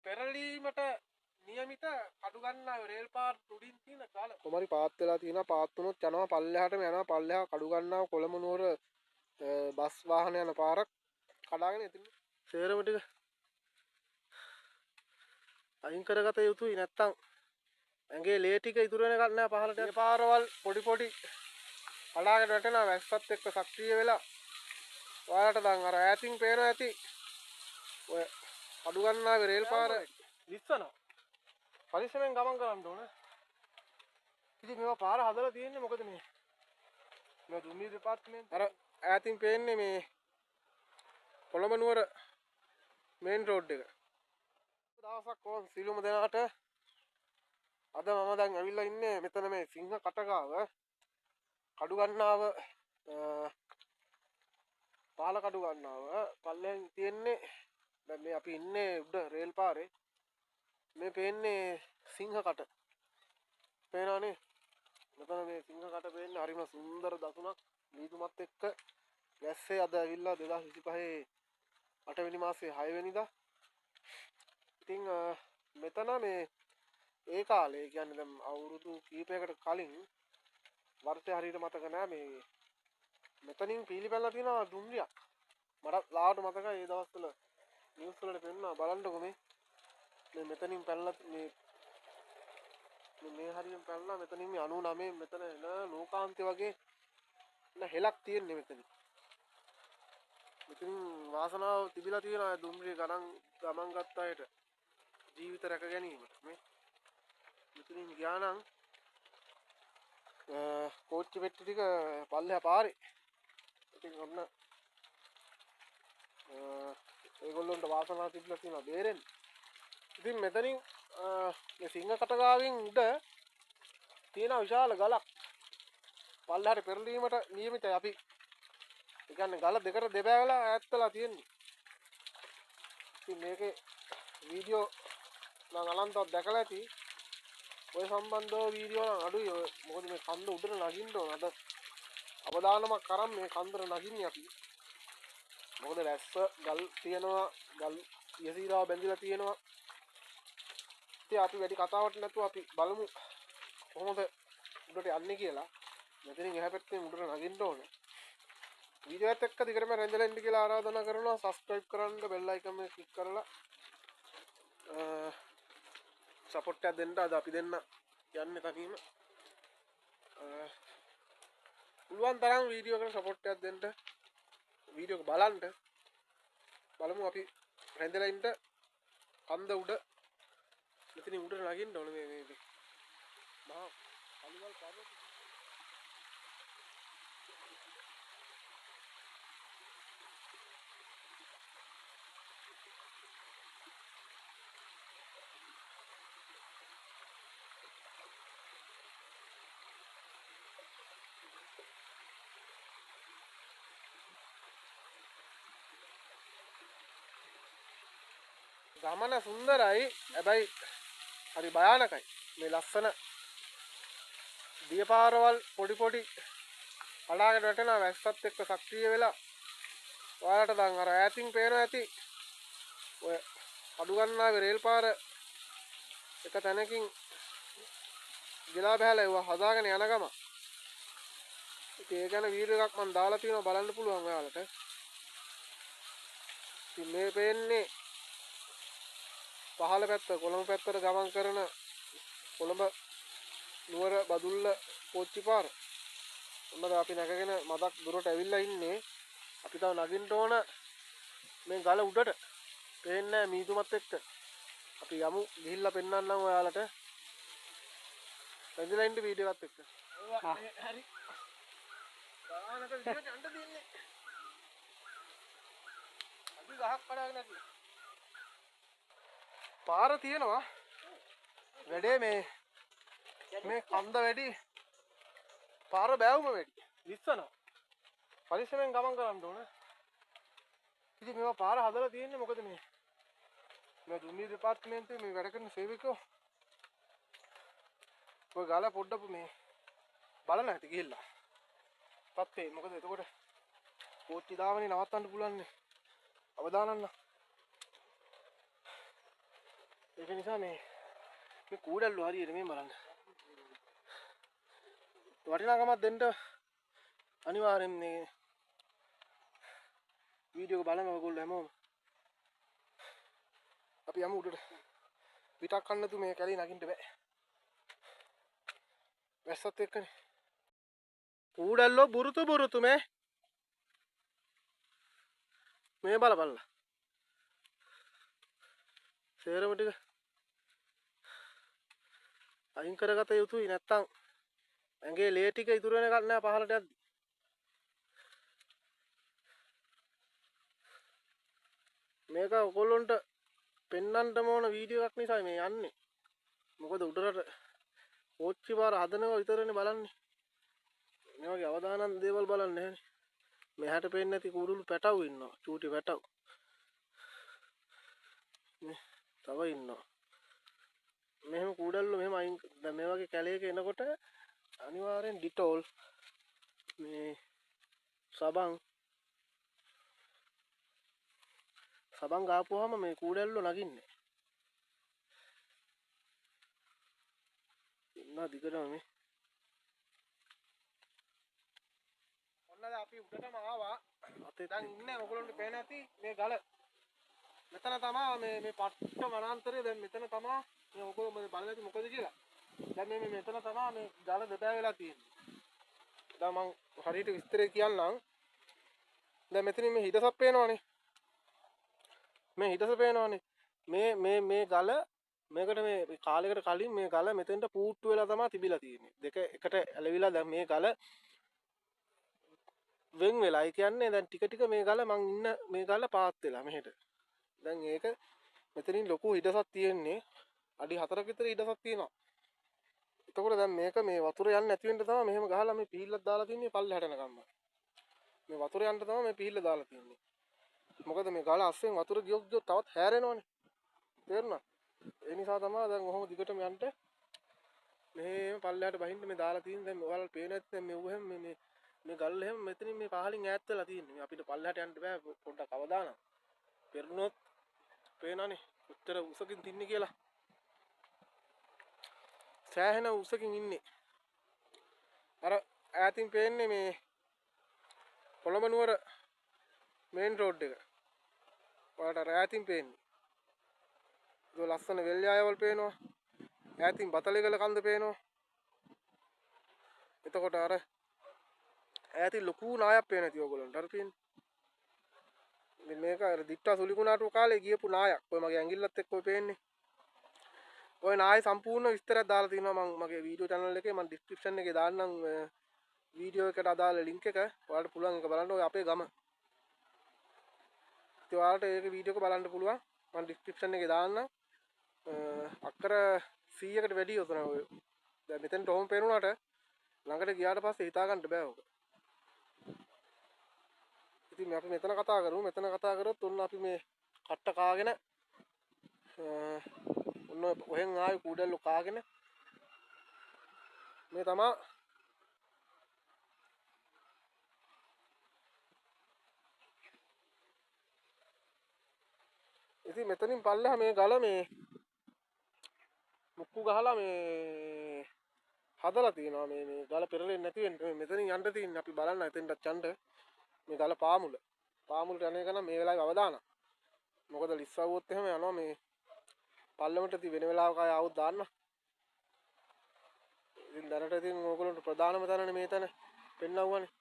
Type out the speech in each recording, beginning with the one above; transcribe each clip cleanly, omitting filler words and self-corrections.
පෙරලීමට නියමිත කඩු ගන්නා රේල් පාර උඩින් තියෙන ගල කොමාරි පාත් වෙලා තියෙනවා. පාත් වුණොත් යනවා පල්ලෙහාටම යනවා. පල්ලෙහා කඩු ගන්නා කොළඹ නුවර බස් වාහන යන පාරක් කඩාගෙන ඉතින් සේරම ටික අයින් කරගත යුතුයි. නැත්තම් ඇඟේ ලේ ටික ඉතුරු වෙනකන් නෑ පහලට යන පාරවල් පොඩි පොඩි කඩාගෙන වැටෙනවා. වැස්සත් එක්ක සක්‍රිය වෙලා ඔයාලට දැන් අර ඈතින් පේනවා ඇති ඔය කඩු ගන්නාගේ රේල් පාර විස්සනවා. පරිස්සමෙන් ගමන් කරන්න ඕන. ඉතින් මේවා පාර හදලා තියෙන්නේ මොකද මේ දුම්රිය දෙපාර්තමේන්තුව අර ඈතින් පේන්නේ මේ කොළඹ නුවර මේන් රෝඩ් එක. දවසක් ඕන් සිළුම දෙනාට අද මම දැන් ඇවිල්ලා ඉන්නේ මෙතන මේ සිංහ කටකාව කඩු ගන්නාව පාල කඩු ගන්නාව පල්ලෙන් තියෙන්නේ. දැන් මේ අපි ඉන්නේ උඩ රේල් පාරේ. මේ පේන්නේ සිංහ කට පේනවනේ. මෙතන මේ සිංහ කට පේන්නේ හරිම සුන්දර දසුණක් නීතුමත් එක්ක වැස්සේ අද ඇවිල්ලා 2025 8 වෙනි මාසේ 6 වෙනිදා. ඉතින් මෙතන මේ ඒ කාලේ කියන්නේ දැන් අවුරුදු කීපයකට කලින් වර්ෂය හරියට මතක නෑ මේ මෙතනින් පීලිපැල්ලා තියෙනවා දුම්රියක්. මට ලාවට මතකයි ඒ දවස්වල නිවුස් වලට පෙන්නවා බලන්නකො මේ මෙතනින් පැනලා මේ හරියෙන් පැනලා මෙතනින් මේ 99 මෙතන එන ලෝකාන්තය වගේ හෙලක් තියෙන්නේ මෙතනින්. මෙතනින් වාසනාව තිබිලා තියෙනවා දුම්රිය ගමන් ගත්ත අයට ජීවිත රැක ගැනීමට. මේ මෙතනින් ගියා නම් කෝච්චි පෙට්ටි ටික පල්ලෙහා පාරේ. ඉතින් ඔන්න ඒගොල්ලන්ට වාසනාව තිබිලා තියෙනවා බේරෙන්න. ඉතින් මෙතනින් මේ සිංහ කටකාවෙන් උඩ තියෙන විශාල ගලක් පල්ලෙහාට පෙරලීමට නියමිතයි. අපි ඒ කියන්නේ ගල දෙකට දෙබෑවලා ඈත් වෙලා තියෙන්නේ. ඉතින් මේකේ වීඩියෝ නම් අලන්තවත් දැකලා ඇති. ඔය සම්බන්ධව වීඩියෝ නම් අඩුයි. මොකද මේ කන්ද උඩට නගින්න ඕන. අද අවදානමක් කරන් මේ කන්දර නගින්නේ අපි. මොකද වැස්ස ගල් තියෙනවා. ගල් යසීරාව බැඳිලා තියෙනවා. ඉතින් අපි වැඩි කතාවක් නැතුව අපි බලමු කොහොමද උඩට යන්නේ කියලා. මෙතනින් එහා පැත්තෙන් උඩට නගින්න ඕනේ. වීඩියෝ එකත් එක්ක දිගටම රැඳලා ඉන්න කියලා ආරාධනා කරනවා. සබ්ස්ක්‍රයිබ් කරන්න, බෙල් අයිකන් එක ක්ලික් කරලා සපෝට් එකක් දෙන්න. අද අපි දෙන්න යන්නේ තනියම. පුළුවන් තරම් වීඩියෝ එකට සපෝට් එකක් දෙන්න. වීඩියෝ එක බලන්න. බලමු අපි රැඳලා ඉන්න කන්ද උඩ මෙතනින් උඩට නගින්න ඕනේ මේ මහා අලිවල් පර්වතය. ගමන සුන්දරයි. හැබැයි හරි භයානකයි. මේ ලස්සන දියපාරවල් පොඩි පොඩි කඩාගෙන වැටෙනවා. වැස්සත් එක්ක සක්‍රිය වෙලා ඔයාලට දැන් අර ඈතින් පේනවා ඇති ඔය කඩු ගන්නාගේ රේල් පාර එක තැනකින් ගිලා බහැලා ඒවා හදාගෙන යන ගම. ඉතින් ඒ ගැන වීඩියෝ එකක් මම දාලා තියෙනවා බලන්න පුළුවන් ඔයාලට. ඉතින් මේ පේන්නේ පහළ පැත්ත කොළඹ පැත්තට ගමන් කරන කොළඹ නුවර බදුල්ල කෝච්චි පාර. ඔන්නද අපි නැගගෙන මදක් දුරට ඇවිල්ලා ඉන්නේ. අපි තව නගින්න ඕන මේ ගල උඩට. පේන්නේ නැහැ මීදුමත් එක්ක. අපි යමු ගිහිල්ලා පෙන්නන්නම් ඔයාලට. රැඳිලා ඉන්න වීඩියෝ එකත් එක්ක. හරි. ගානක විදියට යන්න දෙන්නේ. අපි ගහක් කඩාගෙන නැති. පාර තියෙනවා. වැඩේ මේ කන්ද වැඩි. පාර බෑවුම වැඩි. විස්සනවා. පරිස්සමෙන් ගමන් කරන්න ඕන. ඉතින් මේවා පාර හදලා තියෙන්නේ මොකද මේ දුම්රිය දෙපාර්තමේන්තුවේ මේ වැඩ කරන සේවකයෝ ඔය ගාලා පොඩ්ඩක් මේ බලන්න ඇති ගිහිල්ලා. පත්තේ මොකද එතකොට කෝච්චි දාවනේ නවත්තන්න පුළුවන් නේ. අවදානන්න. ඒක නිසා මේ කූඩල්ලෝ හරියට මේ බලන්න. වටිනාකමක් දෙන්න අනිවාර්යෙන් මේ වීඩියෝ එක බලන්න ඔයගොල්ලෝ හැමෝම. අපි යමු උඩට. පිටක් කන්න තු මේ කැලේ නගින්න බෑ. වැස්සත් එක්කනේ. කූඩල්ලෝ බුරුතු මේ බලපල්ලා. සේරම ටික අයින් කරගත යුතුයි නැත්තම් ඇඟේ ලේ ටික ඉතුරු වෙන එකක් නෑ පහලට යද්දි. මේක ඔයගොල්ලන්ට පෙන්වන්නම ඕන වීඩියෝ එකක් නිසා මේ යන්නේ. මොකද උඩරට කෝච්චි පාර හදනවා විතරනේ බලන්නේ. මේ වගේ අවදානම් දේවල් බලන්නේ නැහැනේ. මෙහාට පේන්නේ නැති කුරුළු පැටවු ඉන්නවා. චූටි පැටවු. තව ඉන්නවා. මෙහෙම කුඩල්ලෝ මෙහෙම අයින් දැන් මේ වගේ කැලේක එනකොට අනිවාර්යෙන් ඩිටෝල් මේ සබන් ගාපුවාම මේ කුඩල්ලෝ නගින්නේ. ඉන්න දිගටම මේ. ඔන්නද අපි උඩටම ආවා. අතේ දැන් ඉන්නේ ඔයගොල්ලන්ට පේන ඇති මේ ගල. මෙතන තමයි මේ පට්ට වනාන්තරය දැන් මෙතන තමයි මේ ඔයගොල්ලෝ මේ බලලා ඇති මොකද කියලා. දැන් මේ මෙතන තමයි මේ ගල දෙපෑ වෙලා තියෙන්නේ. දැන් මම හරියට විස්තරේ කියන්නම්. දැන් මෙතනින් මේ හිඩසක් පේනවනේ. මේ හිඩස පේනවනේ. මේ ගල මේකට මේ කාලයකට කලින් මේ ගල මෙතෙන්ට පූට්ටු වෙලා තමයි තිබිලා තියෙන්නේ. දෙක එකට ඇලවිලා දැන් මේ ගල වෙන් වෙලා. ඒ කියන්නේ දැන් ටික ටික මේ ගල මං ඉන්න මේ ගල පාත් වෙලා මෙහෙට. දැන් ඒක මෙතනින් ලොකු හිඩසක් තියෙන්නේ. අඩි 4ක විතර හිඩසක් තියෙනවා. එතකොට දැන් මේක මේ වතුර යන්නේ නැති වෙන්න තමයි මෙහෙම ගහලා මේ පිහිල්ලක් දාලා තින්නේ පල්ලෙහාට යනකම්ම. මේ වතුර යන්න තමයි මේ පිහිල්ල දාලා තින්නේ. මොකද මේ ගල අස්සෙන් වතුර ගියොත් තවත් හැරෙනවනේ. තේරුණා? ඒ නිසා තමයි දැන් ඔහොම දිගටම යන්න මෙහෙම පල්ලෙහාට බහින්න මේ දාලා තියෙන්නේ. දැන් ඔයාලට පේන ඇත්ත මේ ඌ හැම මේ ගල් එහෙම මෙතනින් මේ පහලින් ඈත් වෙලා තියෙන්නේ. අපිට පල්ලෙහාට යන්න බෑ පොඩ්ඩක් අවදානම්. පෙරුණොත් පේනවනේ උත්තර උසකින් තින්නේ කියලා. සෑහෙන උසකින් ඉන්නේ. අර ඈතින් පේන්නේ මේ කොළඹ නුවර මේන් රෝඩ් එක. ඔයාලට අර ඈතින් පේන්නේ. ඒක ලස්සන වෙල්යායවල් පේනවා. ඈතින් බතලේගල කන්ද පේනවා. එතකොට අර ඈතින් ලොකු නායක් පේන ඇති ඔයගොල්ලන්ට. අර තියෙන්නේ. මේක අර දිට්ටා සුලිකුණාටු කාලේ ගියපු නායක්. ඔය මගේ ඇඟිල්ලත් එක්ක ඔය පේන්නේ. ඔය නායි සම්පූර්ණ විස්තරයක් දාලා තියෙනවා මම මගේ වීඩියෝ channel එකේ මම description එකේ දාන්නම් වීඩියෝ එකට අදාළ link එක. ඔයාලට පුළුවන් ඒක බලන්න. ඔය අපේ ගම. ඉතින් ඔයාලට ඒක වීඩියෝ එක බලන්න පුළුවන්. මම description එකේ දාන්නම්. අක්කර 100කට වැඩි උතන ඔය. දැන් මෙතෙන්ට ඔහොම පේනුණාට ළඟට ගියාට පස්සේ හිතා ගන්න බෑ ඔක. ඉතින් අපි මෙතන කතා කරමු. මෙතන කතා කරොත් ඔන්න අපි මේ කට්ට කාගෙන ඔන්න ඔහෙන් ආවේ කුඩල්ලෝ කාගෙන මේ තමා ඉතින් මෙතනින් පල්ලෙහා මේ ගල මේ මුක්කු ගහලා මේ හදලා තියෙනවා මේ ගල පෙරලෙන්නේ නැති වෙන්න මෙතනින් යන්න තියෙන්නේ අපි බලන්න එතෙන්ටත් යන්න මේ ගල පාමුලට යන එක නම් මේ වෙලාවේ අවදානම් මොකද ලිස්සවුවොත් එහෙම යනවා මේ පල්ලමට ඉතින් වෙන වෙලාවක ආවොත් දාන්න ඉතින් දැනට ඉතින් ඕගොල්ලන්ට ප්‍රධානම තැනනේ මේ තැන පෙන්නවුවානේ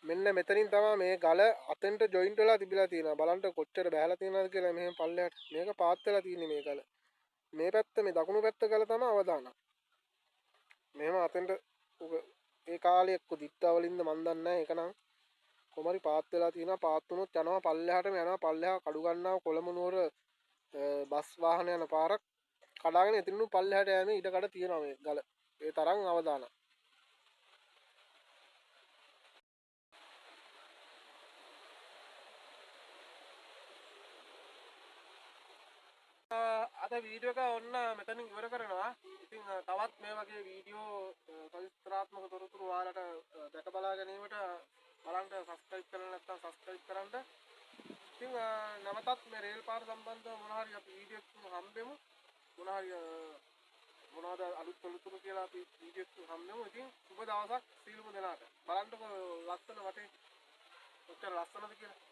මෙන්න මෙතනින් තමයි මේ ගල අතෙන්ට ජොයින්ට් වෙලා තිබිලා තියෙනවා බලන්න කොච්චර බහැලා තියෙනවද කියලා මෙහෙම පල්ලෙහාට මේක පාත් වෙලා තියෙන්නේ මේ ගල මේ පැත්ත මේ දකුණු පැත්ත ගල තමයි අවදානම් මෙහෙම අතෙන්ට ඒ කාලේ එක්ක දිත්තා වලින්ද මන් දන්නේ නැහැ ඒක නම් කොහමරි පාත් වෙලා තියෙනවා පාත් වුණොත් යනවා පල්ලෙහාටම යනවා පල්ලෙහා කඩු ගන්නවා කොළඹ නුවර බස් වාහන යන පාරක් කඩාගෙන එතනින් පල්ලෙහාට යෑමේ ඉඩ කඩ තියෙනවා මේ ගල ඒ තරම් අවදානම් අද වීඩියෝ එක ඔන්න මෙතනින් ඉවර කරනවා. ඉතින් තවත් මේ වගේ වීඩියෝ සවිස්තරාත්මක තොරතුරු ඔයාලට දැක බලා ගැනීමට බලන්න සබස්ක්‍රයිබ් කරලා නැත්නම් සබස්ක්‍රයිබ් කරන්න. ඉතින් නැවතත් මේ රේල් පාර සම්බන්ධව මොන හරි අපි වීඩියෝ එකක් හම්බෙමු. මොන හරි මොනවද අලුත් තොරතුරු කියලා අපි වීඩියෝ එකක් හම්බෙමු. ඉතින් සුබ දවසක් සීලමු දෙනාට. බලන්නකො ලස්සන වටේ කොච්චර ලස්සනද කියලා.